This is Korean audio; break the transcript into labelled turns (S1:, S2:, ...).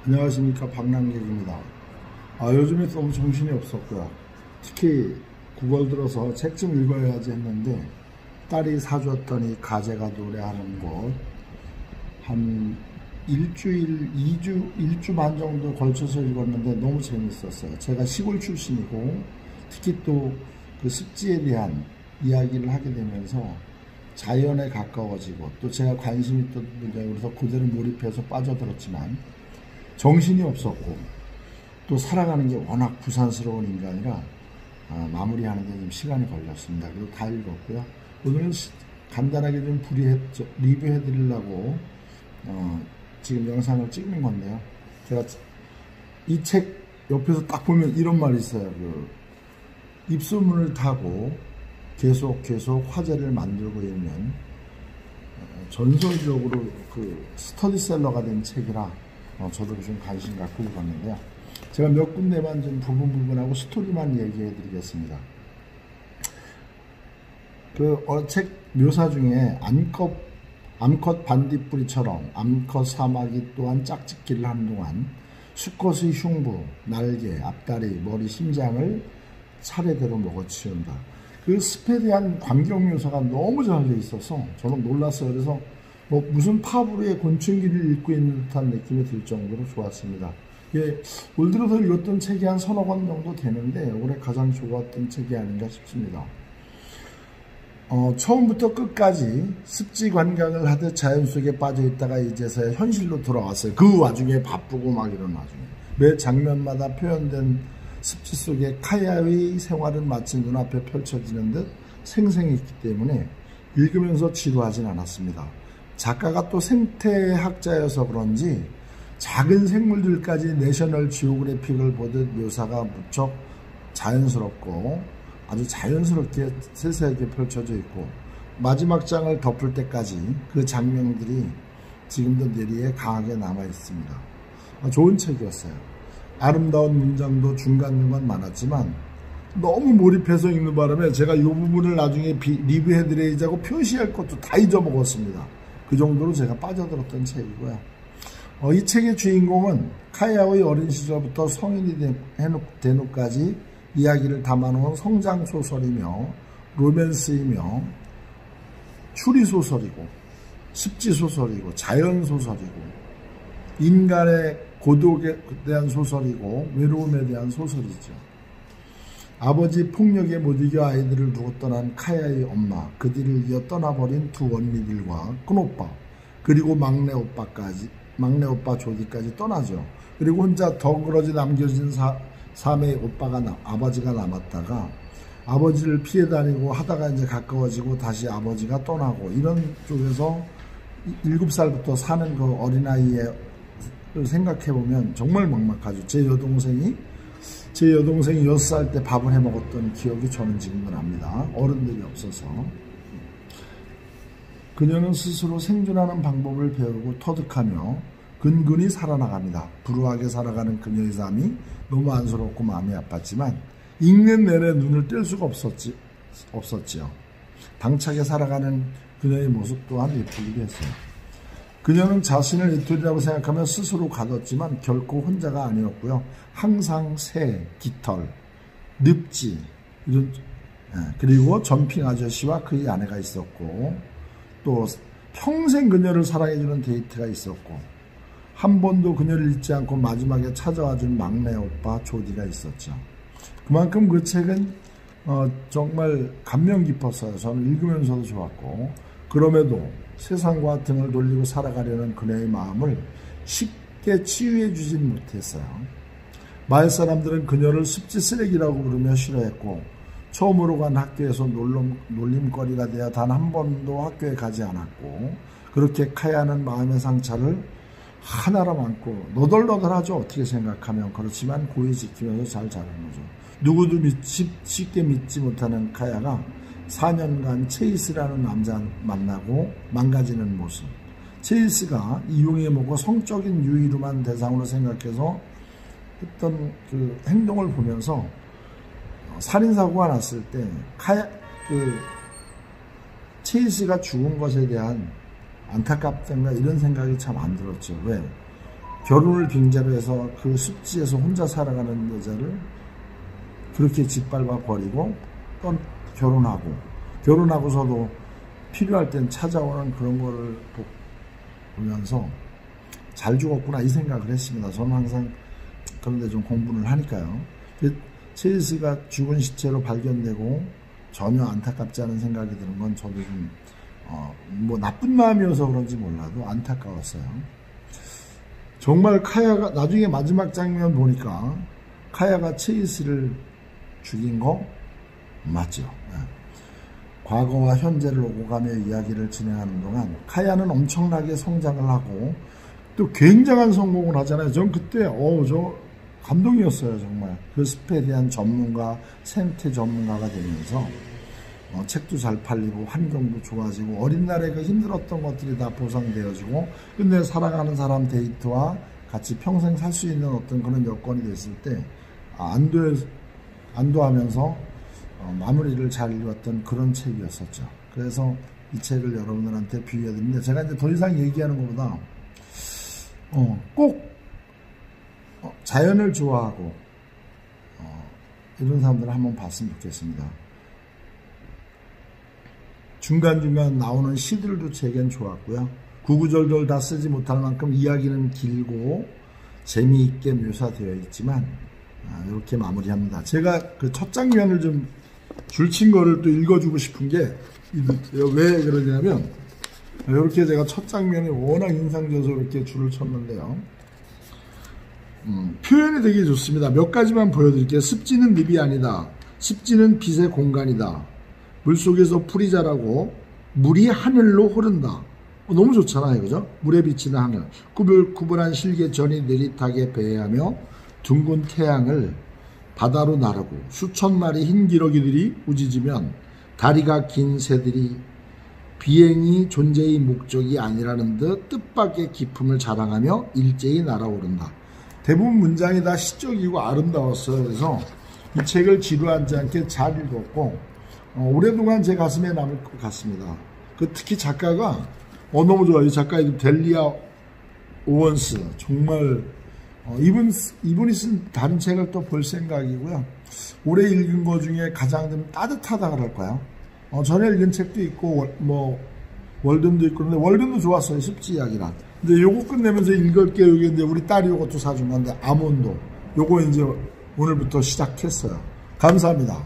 S1: 안녕하십니까, 박남객입니다. 요즘에 너무 정신이 없었고요. 특히 9월 들어서 책 좀 읽어야지 했는데 딸이 사줬더니 가재가 노래하는 곳 한 일주일, 1주 반 정도 걸쳐서 읽었는데 너무 재밌었어요. 제가 시골 출신이고 특히 또 그 습지에 대한 이야기를 하게 되면서 자연에 가까워지고 또 제가 관심 있던 분야에 그래서 그대로 몰입해서 빠져들었지만 정신이 없었고 또 살아가는 게 워낙 부산스러운 인간이라 마무리하는 데 좀 시간이 걸렸습니다. 그리고 다 읽었고요. 오늘은 간단하게 좀 리뷰해 드리려고 지금 영상을 찍는 건데요. 제가 이 책 옆에서 딱 보면 이런 말이 있어요. 입소문을 타고 계속 화제를 만들고 있는 전설적으로 스터디셀러가 된 책이라 저도 좀 관심 갖고 읽었는데요. 제가 몇 군데만 좀 부분하고 스토리만 얘기해 드리겠습니다. 책 묘사 중에 암컷 반딧불이처럼 암컷 사마귀 또한 짝짓기를 하는 동안 수컷의 흉부, 날개, 앞다리, 머리, 심장을 차례대로 먹어치운다. 그 습에 대한 광경 묘사가 너무 잘 돼 있어서 저는 놀랐어요. 그래서 무슨 파브르의 곤충기를 읽고 있는 듯한 느낌이 들 정도로 좋았습니다. 올 들어서 읽었던 책이 한 서너 권 정도 되는데 올해 가장 좋았던 책이 아닌가 싶습니다. 처음부터 끝까지 습지 관광을 하듯 자연 속에 빠져 있다가 이제서야 현실로 돌아왔어요. 그 와중에 바쁘고 막 이런 와중에 매 장면마다 표현된 습지 속에 카야의 생활은 마치 눈앞에 펼쳐지는 듯 생생했기 때문에 읽으면서 지루하진 않았습니다. 작가가 또 생태학자여서 그런지 작은 생물들까지 내셔널 지오그래픽을 보듯 묘사가 무척 자연스럽고 아주 자연스럽게 세세하게 펼쳐져 있고 마지막 장을 덮을 때까지 그 장면들이 지금도 뇌리에 강하게 남아 있습니다. 좋은 책이었어요. 아름다운 문장도 중간중간 많았지만 너무 몰입해서 읽는 바람에 제가 이 부분을 나중에 리뷰해 드려야지 표시할 것도 다 잊어먹었습니다. 그 정도로 제가 빠져들었던 책이고요. 이 책의 주인공은 카야의 어린 시절부터 성인이 된 후까지 이야기를 담아놓은 성장소설이며 로맨스이며 추리소설이고 습지소설이고 자연소설이고 인간의 고독에 대한 소설이고 외로움에 대한 소설이죠. 아버지 폭력에 못 이겨 아이들을 두고 떠난 카야의 엄마, 그 뒤를 이어 떠나버린 두 언니들과 큰오빠, 그리고 막내 오빠 조디까지 떠나죠. 그리고 혼자 덩그러지 남겨진 삼의 아버지가 남았다가 아버지를 피해 다니고 하다가 이제 가까워지고 다시 아버지가 떠나고 이런 쪽에서 7살부터 사는 그 어린아이를 생각해보면 정말 막막하죠. 제 여동생이 6살 때 밥을 해 먹었던 기억이 저는 지금도 납니다. 어른들이 없어서. 그녀는 스스로 생존하는 방법을 배우고 터득하며 근근히 살아나갑니다. 불우하게 살아가는 그녀의 삶이 너무 안쓰럽고 마음이 아팠지만 읽는 내내 눈을 뗄 수가 없었지요. 당차게 살아가는 그녀의 모습 또한 예쁘기도 했어요. 그녀는 자신을 이토리라고 생각하며 스스로 가뒀지만 결코 혼자가 아니었고요. 항상 새, 깃털, 늪지 그리고 점핑 아저씨와 그의 아내가 있었고 또 평생 그녀를 사랑해주는 데이트가 있었고 한 번도 그녀를 잊지 않고 마지막에 찾아와준 막내 오빠 조디가 있었죠. 그만큼 그 책은 정말 감명 깊었어요. 저는 읽으면서도 좋았고 그럼에도 세상과 등을 돌리고 살아가려는 그녀의 마음을 쉽게 치유해 주진 못했어요. 마을 사람들은 그녀를 습지 쓰레기라고 부르며 싫어했고 처음으로 간 학교에서 놀림거리가 되어 단 한 번도 학교에 가지 않았고 그렇게 카야는 마음의 상처를 하나로 안고 너덜너덜하죠. 어떻게 생각하면. 그렇지만 고이 지키면서 잘 자란 거죠. 누구도 쉽게 믿지 못하는 카야가 4년간 체이스라는 남자 만나고 망가지는 모습. 체이스가 이용해먹고 성적인 유의로만 대상으로 생각해서 했던 그 행동을 보면서 살인사고가 났을 때 체이스가 죽은 것에 대한 안타깝던가 이런 생각이 참 안 들었죠. 왜? 결혼을 빙자로 해서 그 습지에서 혼자 살아가는 여자를 그렇게 짓밟아 버리고 또 결혼하고서도 필요할 땐 찾아오는 그런 거를 보면서 잘 죽었구나 이 생각을 했습니다. 저는 항상 그런데 좀 공부를 하니까요. 체이스가 죽은 시체로 발견되고 전혀 안타깝지 않은 생각이 드는 건 저도 좀 뭐 나쁜 마음이어서 그런지 몰라도 안타까웠어요. 정말 카야가 나중에 마지막 장면 보니까 카야가 체이스를 죽인 거 맞죠. 과거와 현재를 오고 가며 이야기를 진행하는 동안 카야는 엄청나게 성장을 하고 또 굉장한 성공을 하잖아요. 전 그때 저 감동이었어요. 정말 그 숲에 대한 전문가, 생태 전문가가 되면서 책도 잘 팔리고 환경도 좋아지고 어린 날에 그 힘들었던 것들이 다 보상되어지고 근데 사랑하는 사람 데이트와 같이 평생 살 수 있는 어떤 그런 여건이 됐을 때 안도하면서 마무리를 잘 이루었던 그런 책이었었죠. 그래서 이 책을 여러분들한테 비유해드립니다. 제가 이제 더 이상 얘기하는 것보다 꼭 자연을 좋아하고 이런 사람들을 한번 봤으면 좋겠습니다. 중간중간 나오는 시들도 제겐 좋았고요. 구구절절 다 쓰지 못할 만큼 이야기는 길고 재미있게 묘사되어 있지만 이렇게 마무리합니다. 제가 그 첫 장면을 좀 줄친 거를 또 읽어주고 싶은 게 왜 그러냐면 이렇게 제가 첫 장면이 워낙 인상적으로 이렇게 줄을 쳤는데요. 표현이 되게 좋습니다. 몇 가지만 보여드릴게요. 습지는 늪이 아니다. 습지는 빛의 공간이다. 물속에서 풀이 자라고 물이 하늘로 흐른다. 너무 좋잖아요. 그죠? 물에 비치는 하늘. 꾸불꾸불한 실개천이 느릿하게 배회하며 둥근 태양을 바다로 나르고 수천 마리 흰 기러기들이 우짖으면 다리가 긴 새들이 비행이 존재의 목적이 아니라는 듯 뜻밖의 기품을 자랑하며 일제히 날아오른다. 대부분 문장이 다 시적이고 아름다웠어요. 그래서 이 책을 지루하지 않게 잘 읽었고 오랫동안 제 가슴에 남을 것 같습니다. 특히 작가가 너무 좋아요. 이 작가 이름 델리아 오원스. 정말 이분이 쓴 다른 책을 또 볼 생각이고요. 올해 읽은 것 중에 가장 좀 따뜻하다 그럴까요? 전에 읽은 책도 있고 월든도 있고 근데 월든도 좋았어요. 습지 이야기라. 근데 요거 끝내면서 읽을게요. 이게 우리 딸이 요것도 사준 건데 아몬드. 요거 이제 오늘부터 시작했어요. 감사합니다.